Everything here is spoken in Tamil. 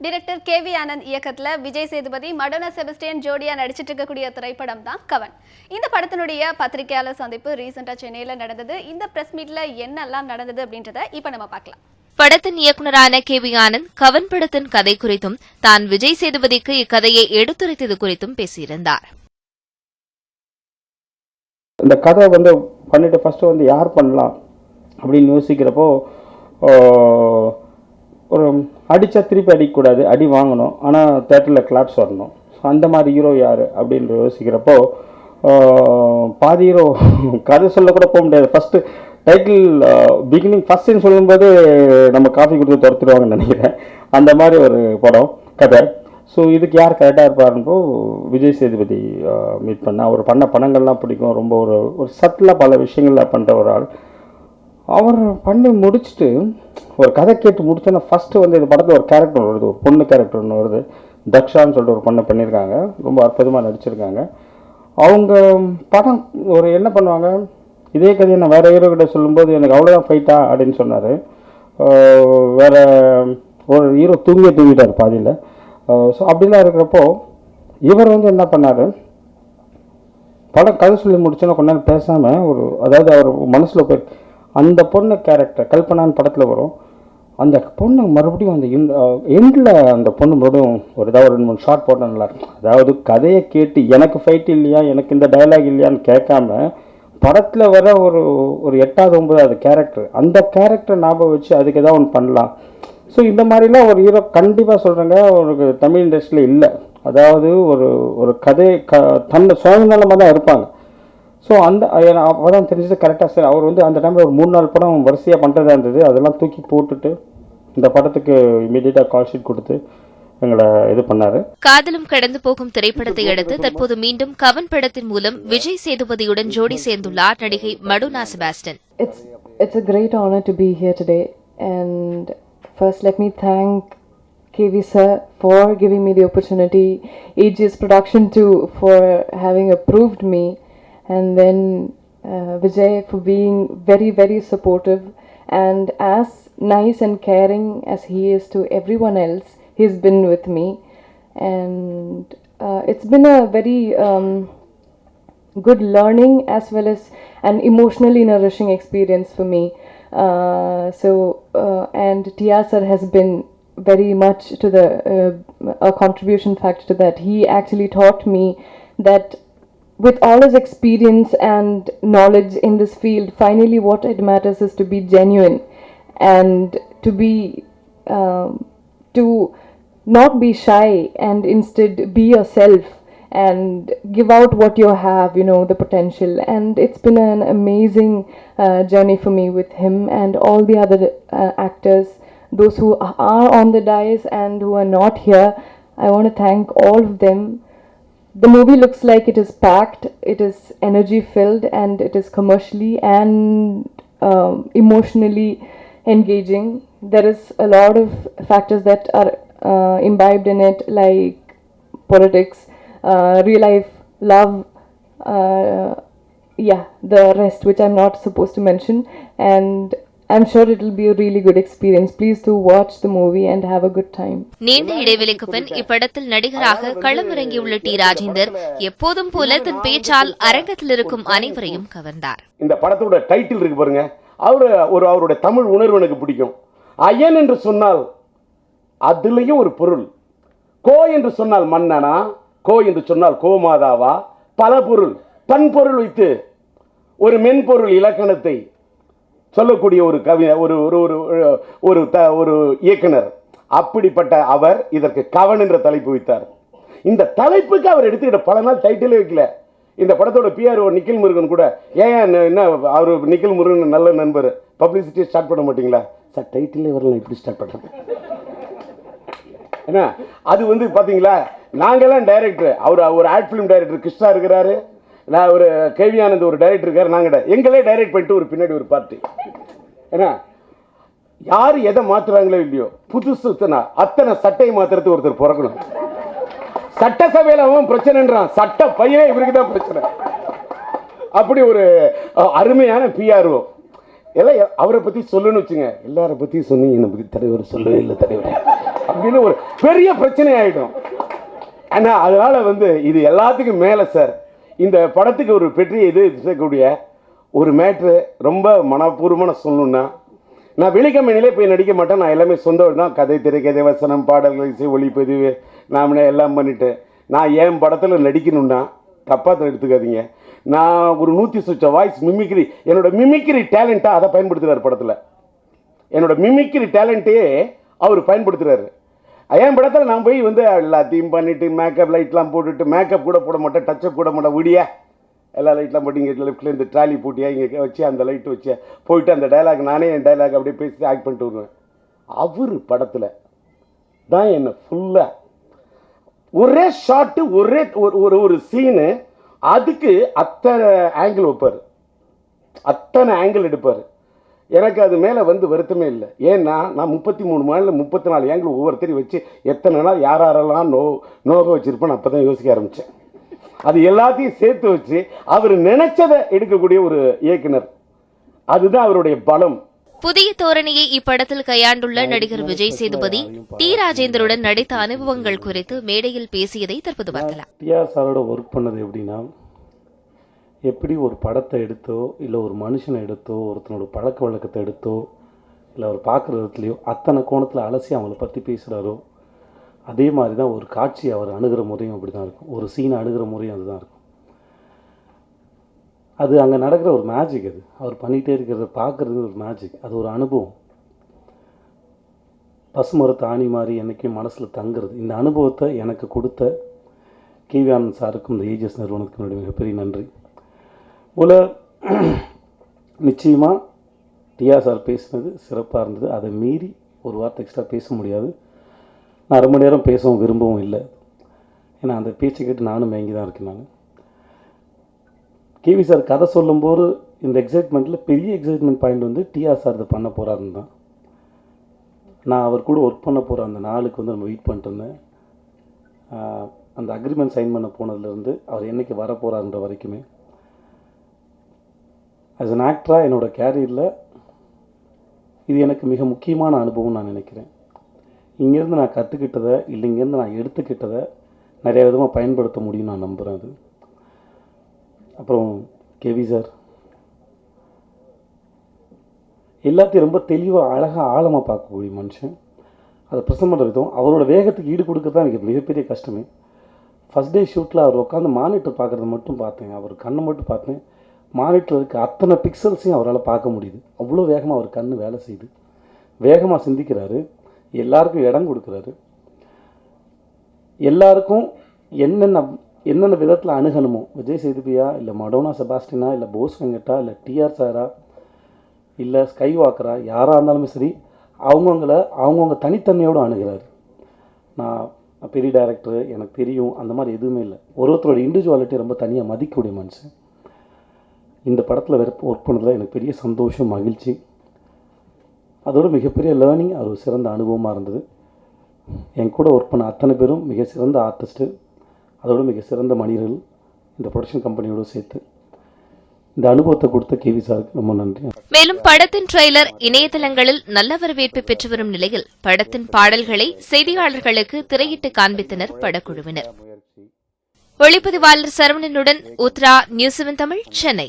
டைரக்டர் கேவி ஆனந்த் இயக்கத்துல விஜய் சேதுபதி மடோனா செபஸ்டியன் ஜோடியா நடிச்சிட்டு இருக்கக்கூடிய திரைப்படம் தான் கவன். இந்த படத்தினுடைய பத்திரிகையாளர் சந்திப்பு ரீசெண்டா சென்னையில நடந்தது. இந்த பிரஸ் மீட்ல என்னெல்லாம் நடந்தது அப்படின்றத இப்ப நம்ம பார்க்கலாம். படத்தின் இயக்குநரான கேவி ஆனந்த் கவன் படத்தின் கதை குறித்தும் தான் விஜய் சேதுபதிக்கு இக்கதையை எடுத்துரைத்தது குறித்தும் பேசியிருந்தார். இந்த கதை பண்ணிட்டு ஃபர்ஸ்ட் யார் பண்ணலாம் அப்படின்னு யோசிக்கிறப்போ ஒரு அடித்தா திருப்பி அடிக்கக்கூடாது, அடி வாங்கணும், ஆனால் தேட்டரில் கிளாப்ஸ் வரணும். ஸோ அந்த மாதிரி ஹீரோ யார் அப்படின்னு யோசிக்கிறப்போ பாதி ஹீரோ கதை சொல்லக்கூட போக முடியாது. First title beginning first scene சொல்லும்போது நம்ம காஃபி கொடுத்து துரத்துடுவாங்கன்னு நினைக்கிறேன். அந்த மாதிரி ஒரு படம் கதை. ஸோ இதுக்கு யார் கரெக்டாக இருப்பாருன்றோ விஜய் சேதுபதி மீட் பண்ண. அவர் பண்ண படங்கள்லாம் பிடிக்கும். ரொம்ப ஒரு சட்டிலாக பல விஷயங்களில் பண்ணுற ஒரு ஆள். அவர் பண்ணி முடிச்சுட்டு ஒரு கதை கேட்டு முடிச்சோன்னா ஃபஸ்ட்டு இந்த படத்தில் ஒரு கேரக்டர் வருது, ஒரு பொண்ணு கேரக்டர் ஒன்று வருது. தக்ஷான்னு சொல்லிட்டு ஒரு பொண்ணை பண்ணியிருக்காங்க. ரொம்ப அற்புதமாக நடிச்சிருக்காங்க. அவங்க படம் என்ன பண்ணுவாங்க, இதே கதையை நான் வேறு ஹீரோ கிட்ட சொல்லும்போது எனக்கு அவ்வளோதான் ஃபைட்டா அப்படின்னு சொன்னார். வேறு ஒரு ஹீரோ தூங்கிட்டார் பாதியில். ஸோ அப்படிலாம் இருக்கிறப்போ இவர் என்ன பண்ணார், படம் கதை சொல்லி முடிச்சோன்னா கொஞ்ச நேரம் பேசாமல் அதாவது அவர் மனசில் போய் அந்த பொண்ணு கேரக்டர் கல்பனான்னு படத்தில் வரும். அந்த பொண்ணு மறுபடியும் அந்த எண்டில் அந்த பொண்ணு மறுபடியும் ஏதாவது 2-3 ஷார்ட் போட்டால் நல்லாயிருக்கும். அதாவது கதையை கேட்டு எனக்கு ஃபைட் இல்லையா, எனக்கு இந்த டைலாக் இல்லையான்னு கேட்காம படத்தில் வர ஒரு 8வது 9வது கேரக்டர், அந்த கேரக்டர் ஞாபகம் வச்சு அதுக்கு ஏதாவது ஒன்று பண்ணலாம். ஸோ இந்த மாதிரிலாம் ஒரு ஹீரோ கண்டிப்பாக சொல்கிறேங்க ஒரு தமிழ் இண்டஸ்ட்ரியில் இல்லை. அதாவது ஒரு கதை தன்னை சுயநலமாக தான் இருப்பாங்க. ஸோ அப்போ தான் தெரிஞ்சது கரெக்டாக. சார் அவர் அந்த டைமில் ஒரு 3-4 படம் வரிசையாக பண்ணுறதா இருந்தது. அதெல்லாம் தூக்கி போட்டுட்டு இந்த படத்துக்கு இமீடியட்டாக கால் ஷீட் கொடுத்து எங்களை இது பண்ணாரு. காதலும் கடந்து போகும் திரைப்படத்தை அடுத்து தற்போது மீண்டும் கவன் படத்தின் மூலம் விஜய் சேதுபதியுடன் ஜோடி சேர்ந்துள்ளார் நடிகை Madonna Sebastian. It's a great honor to be here today, and first let me thank KV sir for giving me the opportunity, Aegis Production too for having approved me, and then Vijay for being very very supportive, and as nice and caring as he is to everyone else, he's been with me, and it's been a very good learning as well as an emotionally nourishing experience for me. And Tia sir has been very much to a contribution factor to that. He actually taught me that with all his experience and knowledge in this field, finally what it matters is to be genuine and to not be shy and instead be yourself and give out what you have, the potential. And it's been an amazing journey for me with him and all the other actors, those who are on the dais and who are not here. I want to thank all of them. The movie looks like it is packed, it is energy filled, and it is commercially and emotionally engaging. There is a lot of factors that are imbibed in it, like politics, real life, love, the rest which I'm not supposed to mention, and I'm sure it will be a really good experience. Please do watch the movie and have a good time. நீண்ட இடைவெளிக்கு பின் இப்படத்தில் நடிகராக களமிறங்கியுள்ள டி ராஜேந்தர் எப்போதும் போல தன் பேச்சால் அரங்கத்தில் இருக்கும் அனைவரையும் கவர்ந்தார். இந்த படத்தோட டைட்டில் இருக்கு பாருங்க, அவருடைய தமிழ் உணர்வு எனக்கு பிடிக்கும். ஐயன் என்று சொன்னால் அதுலயும் ஒரு பொருள், கோ என்று சொன்னால் மன்னனா, கோ என்று சொன்னால் கோமாதாவா, பல பொருள் பன்பொருள் வைத்து ஒரு மென்பொருள் இலக்கணத்தை சொல்லக்கூடிய ஒரு கவி, ஒரு இயக்குனர். அப்படிப்பட்ட அவர் இதற்கு கவன் என்ற தலைப்பு வைத்தார். இந்த தலைப்புக்கு அவர் எடுத்துக்கிட்ட பல நாள் டைட்டிலே வைக்கல. இந்த படத்தோட பிஆர்ஓ நிக்கில் முருகன் கூட என்ன அவர் நிக்கில் முருகன் நல்ல நண்பர், பப்ளிசிட்டி ஸ்டார்ட் பண்ண மாட்டீங்களா சார், டைட்டிலே வரலாம், இப்படி ஸ்டார்ட் பண்ணுறது என்ன. அது பார்த்தீங்களா, நாங்கெல்லாம் டைரக்டர், அவர் ஒரு ஆட் ஃபிலிம் டைரக்டர் கிருஷ்ணா இருக்கிறாரு, நான் ஒரு கேவி ஆனந்த் ஒரு டைரக்டர் இருக்காரு, நாங்கள் எங்களே டைரக்ட் பண்ணிட்டு ஒரு பின்னாடி ஒரு பார்ட்டி. ஏன்னா யார் எதை மாற்றுறாங்களோ இல்லையோ, புதுசு அத்தனை சட்டையை மாற்றுறதுக்கு ஒருத்தர் பிறக்கணும். சட்டசபையில் அவன் பிரச்சனைன்றான், சட்ட பையனே இவருக்கு தான் பிரச்சனை. அப்படி ஒரு அருமையான பிஆர்ஓ. எல்லாம் அவரை பற்றி சொல்லணும்னு வச்சுங்க, எல்லாரை பற்றியும் சொன்னீங்க, என்னை பற்றி தலைவர் சொல்லவே இல்லை தலைவர். அப்படின்னு ஒரு பெரிய பிரச்சனை ஆகிடும். ஆனால் அதனால் வந்து இது எல்லாத்துக்கும் மேலே சார், இந்த படத்துக்கு ஒரு வெற்றியை இருக்கக்கூடிய ஒரு மேட்ரு ரொம்ப மனப்பூர்வமான சொல்லணுன்னா, நான் வெளிக்கம்பெனிலே போய் நடிக்க மாட்டேன். நான் எல்லாமே சொந்த தான், கதை, திரைக்கதை, வசனம், பாடல்கள், இசை, ஒளிப்பதிவு, நாமளே எல்லாம் பண்ணிட்டு நான் என் படத்தில் நடிக்கணும்னா தப்பாக எடுத்துக்காதீங்க. நான் ஒரு 100 சொச்ச வாய்ஸ் மிமிக்ரி, என்னோட மிமிக்ரி டேலண்ட்டாக அதை பயன்படுத்துகிறார் படத்தில். என்னோட மிமிக்ரி டேலண்ட்டையே அவர் பயன்படுத்துகிறாரு. என் படத்தில் நான் போய் வந்து எல்லாத்தையும் பண்ணிவிட்டு மேக்கப் லைட்லாம் போட்டுட்டு, மேக்கப் கூட போட மாட்டேன், டச்சப் கூட மாட்டேன், விடியா எல்லா லைட்லாம் போட்டு இங்கே லெஃப்டில் இந்த ட்ராலி போட்டியா இங்கே வச்சு அந்த லைட்டு வச்சு போயிட்டு அந்த டைலாக் நானே என் டைலாக் அப்படியே பேசி ஆக்ட் பண்ணிட்டு வருவேன். அவர் படத்தில் தான் என்னை ஃபுல்லாக ஒரே ஷாட்டு, ஒரே ஒரு சீனு, அதுக்கு அத்தனை ஆங்கிள் வைப்பார், அத்தனை ஆங்கிள் எடுப்பார். எனக்கு அது மேலே வந்து வருத்தமே இல்லை. ஏன்னா நான் 33 நாளில் 34 ஆங்கிள் ஒவ்வொருத்தரையும் வச்சு எத்தனை நாள் யாரெல்லாம் நோக வச்சுருப்பேன்னு அப்போ தான் யோசிக்க ஆரம்பித்தேன். அது எல்லாத்தையும் சேர்த்து வச்சு அவர் நினைச்சதை எடுக்கக்கூடிய ஒரு இயக்குனர், அதுதான் அவருடைய பலம். புதிய தோரணையை இப்படத்தில் கையாண்டுள்ள நடிகர் விஜய் சேதுபதி டி ராஜேந்தருடன் நடித்த அனுபவங்கள் குறித்து மேடையில் பேசியதை தற்போது பார்க்கலாம். டிஆர் சாரோட ஒர்க் பண்ணது எப்படின்னா, எப்படி ஒரு படத்தை எடுத்தோ இல்லை ஒரு மனுஷனை எடுத்தோ ஒருத்தனோட பழக்க வழக்கத்தை எடுத்தோ இல்லை அவர் பார்க்குற விதத்துலையோ அத்தனை கோணத்தில் அலசி அவங்கள பற்றி பேசுகிறாரோ அதே மாதிரி தான் ஒரு காட்சி அவர் அணுகிற முறையும் அப்படி தான் இருக்கும். ஒரு சீனை அணுகிற முறையும் அதுதான் இருக்கும். அது அங்கே நடக்கிற ஒரு மேஜிக். அது அவர் பண்ணிகிட்டே இருக்கிறத பார்க்குறது ஒரு மேஜிக், அது ஒரு அனுபவம். பசுமரத்து ஆணி மாதிரி என்றைக்கும் மனசில் தங்குறது. இந்த அனுபவத்தை எனக்கு கொடுத்த கேவி ஆனந்த் சாருக்கும் இந்த ஏஜஸ் நிறுவனத்துக்கு என்னுடைய மிகப்பெரிய நன்றி. போல் நிச்சயமாக டிஆர் சார் பேசினது சிறப்பாக இருந்தது. அதை மீறி ஒரு வார்த்தை எக்ஸ்ட்ரா பேச முடியாது. நான் ரொம்ப நேரம் பேசவும் விரும்பவும் இல்லை. ஏன்னா அந்த பேச்சை கேட்டு நானும் மயங்கி தான் இருக்கேன். நான் கேவி சார் கதை சொல்லும்போது இந்த எக்ஸைட்மெண்ட்டில் பெரிய எக்ஸைட்மெண்ட் பாயிண்ட் வந்து டிஆர் சார் இதை பண்ண போகிறாருன்னு தான். நான் அவர் கூட ஒர்க் பண்ண போகிற அந்த நாளுக்கு வந்து நம்ம வெயிட் பண்ணிட்டு இருந்தேன். அந்த அக்ரிமெண்ட் சைன் பண்ண போனதுலேருந்து அவர் என்றைக்கு வர போகிறாருன்ற வரைக்குமே ஆஸ் அன் ஆக்டராக என்னோடய கேரியரில் இது எனக்கு மிக முக்கியமான அனுபவம் நான் நினைக்கிறேன். இங்கேருந்து நான் கற்றுக்கிட்டதை இல்லை இங்கேருந்து நான் எடுத்துக்கிட்டதை நிறைய விதமாக பயன்படுத்த முடியும் நான் நம்புகிறேன். அது அப்புறம் கேவி சார் எல்லாத்தையும் ரொம்ப தெளிவாக அழகாக ஆழமாக பார்க்கக்கூடிய மனுஷன். அதை ப்ரெசென்ட் பண்ணுற விதம், அவரோட வேகத்துக்கு ஈடு கொடுக்குறது தான் எனக்கு மிகப்பெரிய கஷ்டமே. ஃபஸ்ட் டே ஷூட்டில் அவர் உட்காந்து மானிட்டர் பார்க்குறது மட்டும் பார்த்தேன். அவர் கண்ணை மட்டும் பார்த்தேன். மானிட்டர் இருக்க அத்தனை பிக்சல்ஸையும் அவரால் பார்க்க முடியுது. அவ்வளோ வேகமாக அவர் கண் வேலை செய்யுது. வேகமாக சிந்திக்கிறாரு, எல்லாருக்கும் இடம் கொடுக்குறாரு. எல்லாருக்கும் என்னென்ன விதத்தில் அணுகணுமோ, விஜய் சேதுபியா இல்லை மடோனா செபாஸ்டினா இல்லை போஸ் வெங்கட்டா இல்லை டிஆர் சாரா இல்லை ஸ்கை வாக்கரா யாராக இருந்தாலுமே சரி, அவங்கவுங்க தனித்தன்மையோடு அணுகிறாரு. நான் பெரிய டைரக்டர் எனக்கு தெரியும் அந்த மாதிரி எதுவுமே இல்லை. ஒருத்தரோட இண்டிவிஜுவாலிட்டி ரொம்ப தனியாக மதிக்கக்கூடிய மனுஷன். இந்த படத்தில் ஒர்க் பண்ணதில் எனக்கு பெரிய சந்தோஷம், மகிழ்ச்சி. அதோட மிகப்பெரிய லேர்னிங், அது ஒரு சிறந்த அனுபவமாக இருந்தது. என் கூட ஒர்க் பண்ண அத்தனை பேரும் மிக சிறந்த ஆர்டிஸ்ட்டு, அதோட மிக சிறந்த மனிதர்கள் இந்த ப்ரொடக்ஷன் கம்பெனியோடு சேர்த்து. இந்த அனுபவத்தை கொடுத்த கேவி சாருக்கு ரொம்ப நன்றி. மேலும் படத்தின் ட்ரெய்லர் இணையதளங்களில் நல்ல வரவேற்பை பெற்று வரும் நிலையில் படத்தின் பாடல்களை செய்தியாளர்களுக்கு திரையிட்டு காண்பித்தனர் படக்குழுவினர். ஒளிப்பதிவாளர் சரவணனுடன் உத்ரா, நியூஸ் 7 தமிழ், சென்னை.